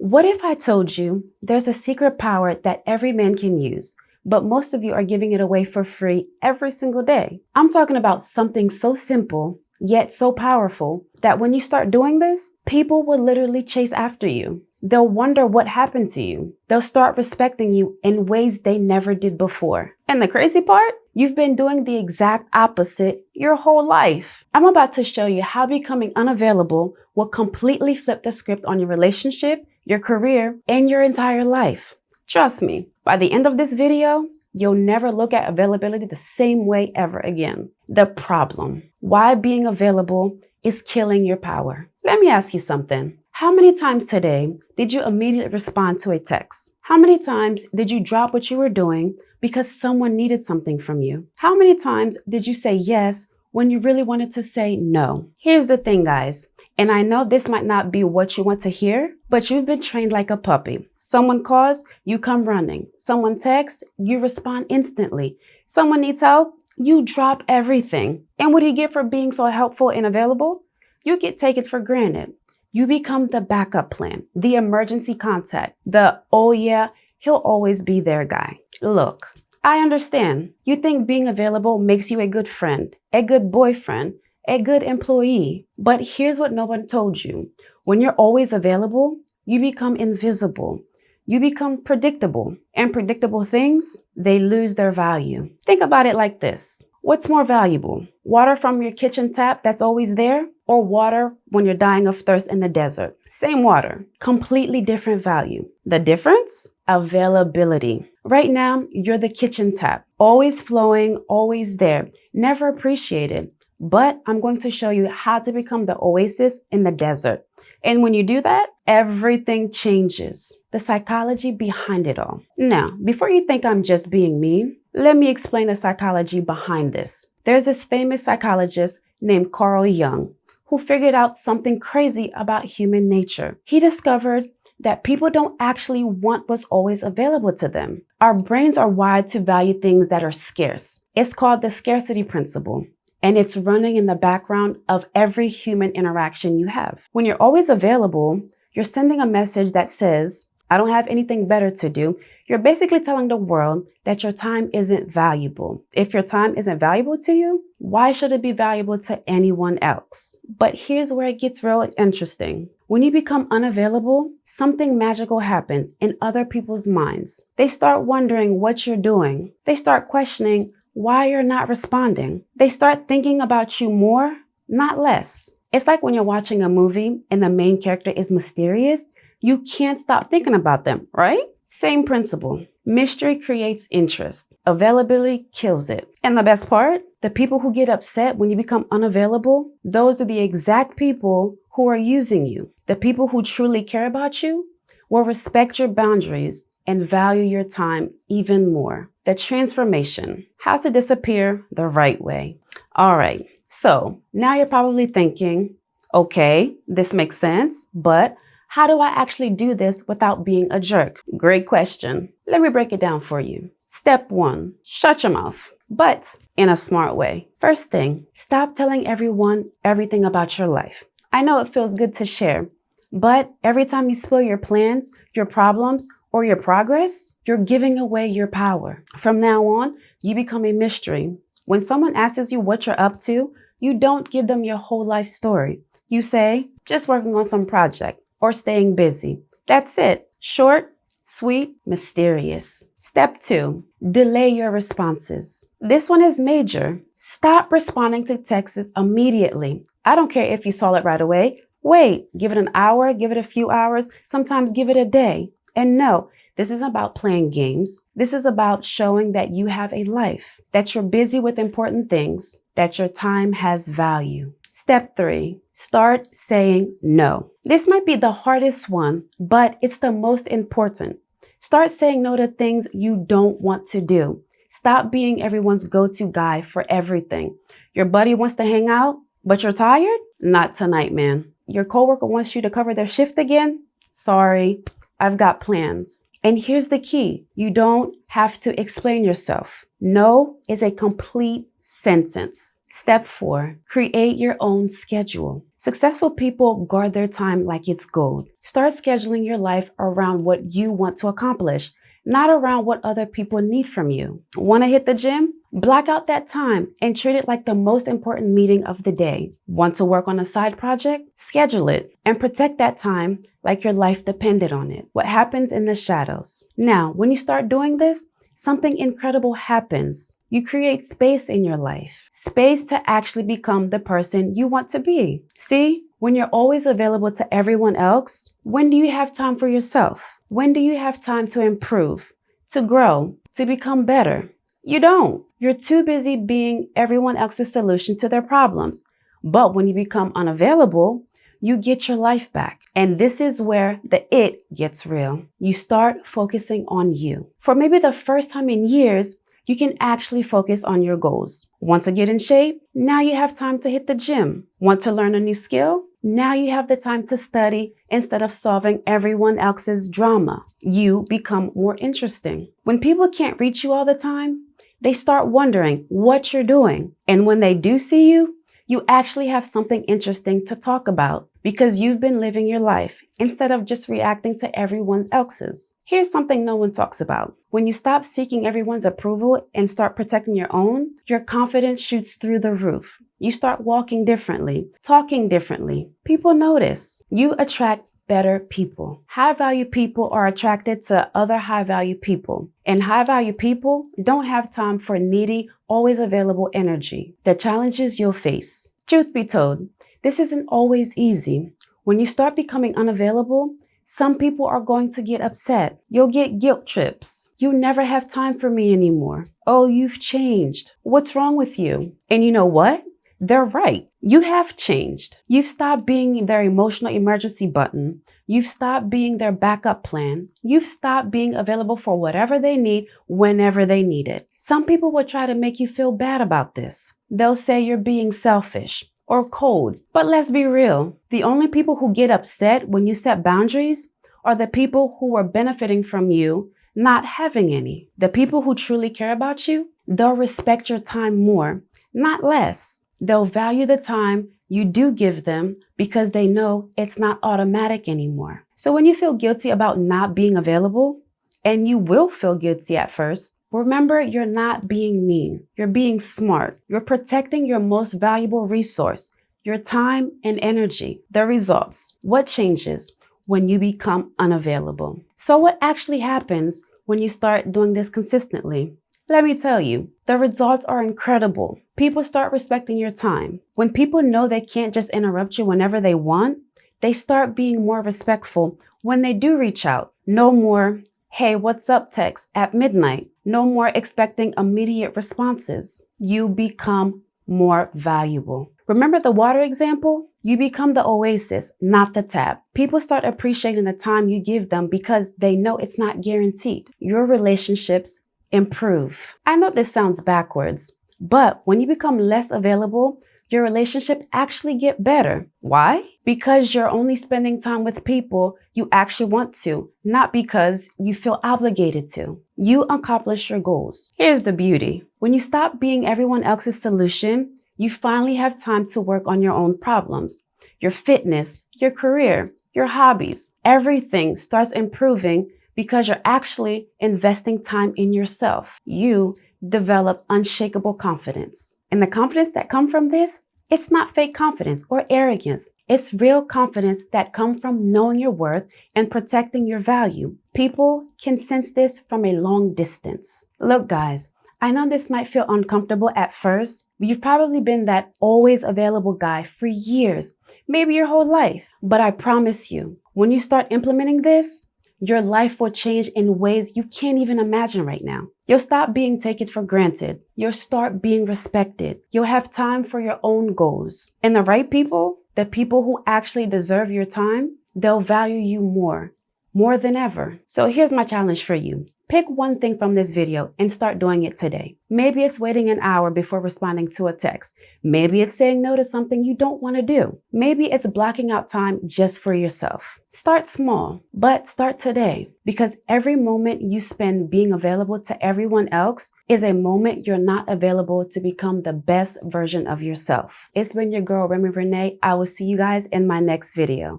What if I told you there's a secret power that every man can use, but most of you are giving it away for free every single day? I'm talking about something so simple, yet so powerful, that when you start doing this, people will literally chase after you. They'll wonder what happened to you. They'll start respecting you in ways they never did before. And the crazy part? You've been doing the exact opposite your whole life. I'm about to show you how becoming unavailable will completely flip the script on your relationship, your career, and your entire life. Trust me, by the end of this video, you'll never look at availability the same way ever again. The problem: why being available is killing your power. Let me ask you something. How many times today did you immediately respond to a text? How many times did you drop what you were doing because someone needed something from you? How many times did you say yes when you really wanted to say no? Here's the thing, guys, and I know this might not be what you want to hear, but you've been trained like a puppy. Someone calls, you come running. Someone texts, you respond instantly. Someone needs help, you drop everything. And what do you get for being so helpful and available? You get taken for granted. You become the backup plan, the emergency contact, the "oh yeah, he'll always be there" guy. Look, I understand. You think being available makes you a good friend, a good boyfriend, a good employee. But here's what no one told you. When you're always available, you become invisible. You become predictable. And predictable things, they lose their value. Think about it like this. What's more valuable? Water from your kitchen tap that's always there? Or water when you're dying of thirst in the desert? Same water, completely different value. The difference? Availability. Right now, you're the kitchen tap, always flowing, always there, never appreciated. But I'm going to show you how to become the oasis in the desert. And when you do that, everything changes. The psychology behind it all. Now, before you think I'm just being mean, let me explain the psychology behind this. There's this famous psychologist named Carl Jung who figured out something crazy about human nature. He discovered that people don't actually want what's always available to them. Our brains are wired to value things that are scarce. It's called the scarcity principle. And it's running in the background of every human interaction you have. When you're always available, you're sending a message that says, "I don't have anything better to do." You're basically telling the world that your time isn't valuable. If your time isn't valuable to you, why should it be valuable to anyone else? But here's where it gets real interesting. When you become unavailable, something magical happens in other people's minds. They start wondering what you're doing. They start questioning why you're not responding. They start thinking about you more, not less. It's like when you're watching a movie and the main character is mysterious, you can't stop thinking about them, right? Same principle. Mystery creates interest. Availability kills it. And the best part, the people who get upset when you become unavailable, those are the exact people who are using you. The people who truly care about you will respect your boundaries and value your time even more. The transformation. How to disappear the right way. All right, so now you're probably thinking, okay, this makes sense, but how do I actually do this without being a jerk? Great question. Let me break it down for you. Step 1, shut your mouth, but in a smart way. First thing, stop telling everyone everything about your life. I know it feels good to share, but every time you spill your plans, your problems, or your progress, you're giving away your power. From now on, you become a mystery. When someone asks you what you're up to, you don't give them your whole life story. You say, just working on some project or staying busy. That's it. Short, sweet, mysterious. Step 2, delay your responses. This one is major. Stop responding to texts immediately. I don't care if you saw it right away. Wait, give it an hour, give it a few hours, sometimes give it a day. And no, this isn't about playing games. This is about showing that you have a life, that you're busy with important things, that your time has value. Step 3, start saying no. This might be the hardest one, but it's the most important. Start saying no to things you don't want to do. Stop being everyone's go-to guy for everything. Your buddy wants to hang out, but you're tired? Not tonight, man. Your coworker wants you to cover their shift again? Sorry, I've got plans. And here's the key. You don't have to explain yourself. No is a complete sentence. Step 4, create your own schedule. Successful people guard their time like it's gold. Start scheduling your life around what you want to accomplish, not around what other people need from you. Want to hit the gym? Block out that time and treat it like the most important meeting of the day. Want to work on a side project? Schedule it and protect that time like your life depended on it. What happens in the shadows? Now, when you start doing this, something incredible happens. You create space in your life, space to actually become the person you want to be. See, when you're always available to everyone else, when do you have time for yourself? When do you have time to improve, to grow, to become better? You don't. You're too busy being everyone else's solution to their problems. But when you become unavailable, you get your life back. And this is where the it gets real. You start focusing on you. For maybe the first time in years, you can actually focus on your goals. Want to get in shape? Now you have time to hit the gym. Want to learn a new skill? Now you have the time to study instead of solving everyone else's drama. You become more interesting. When people can't reach you all the time, they start wondering what you're doing. And when they do see you, you actually have something interesting to talk about because you've been living your life instead of just reacting to everyone else's. Here's something no one talks about. When you stop seeking everyone's approval and start protecting your own, your confidence shoots through the roof. You start walking differently, talking differently. People notice. You attract better people. High-value people are attracted to other high-value people. And high-value people don't have time for needy, always available energy. The challenges you'll face. Truth be told, this isn't always easy. When you start becoming unavailable, some people are going to get upset. You'll get guilt trips. You never have time for me anymore. Oh, you've changed. What's wrong with you? And you know what? They're right. You have changed. You've stopped being their emotional emergency button. You've stopped being their backup plan. You've stopped being available for whatever they need whenever they need it. Some people will try to make you feel bad about this. They'll say you're being selfish or cold. But let's be real. The only people who get upset when you set boundaries are the people who are benefiting from you not having any. The people who truly care about you, they'll respect your time more, not less. They'll value the time you do give them because they know it's not automatic anymore. So when you feel guilty about not being available, and you will feel guilty at first, remember you're not being mean. You're being smart. You're protecting your most valuable resource, your time and energy. The results. What changes when you become unavailable? So what actually happens when you start doing this consistently? Let me tell you, the results are incredible. People start respecting your time. When people know they can't just interrupt you whenever they want, they start being more respectful when they do reach out. No more, hey, what's up text at midnight. No more expecting immediate responses. You become more valuable. Remember the water example? You become the oasis, not the tap. People start appreciating the time you give them because they know it's not guaranteed. Your relationships improve. I know this sounds backwards, but when you become less available, your relationship actually get better. Why? Because you're only spending time with people you actually want to, not because you feel obligated to. You accomplish your goals. Here's the beauty. When you stop being everyone else's solution, you finally have time to work on your own problems. Your fitness, your career, your hobbies, everything starts improving because you're actually investing time in yourself. You develop unshakable confidence. And the confidence that comes from this, it's not fake confidence or arrogance. It's real confidence that comes from knowing your worth and protecting your value. People can sense this from a long distance. Look, guys, I know this might feel uncomfortable at first, but you've probably been that always available guy for years, maybe your whole life. But I promise you, when you start implementing this, your life will change in ways you can't even imagine right now. You'll stop being taken for granted. You'll start being respected. You'll have time for your own goals. And the right people, the people who actually deserve your time, they'll value you more more than ever. So here's my challenge for you. Pick one thing from this video and start doing it today. Maybe it's waiting an hour before responding to a text. Maybe it's saying no to something you don't want to do. Maybe it's blocking out time just for yourself. Start small, but start today, because every moment you spend being available to everyone else is a moment you're not available to become the best version of yourself. It's been your girl, REMI Renee. I will see you guys in my next video.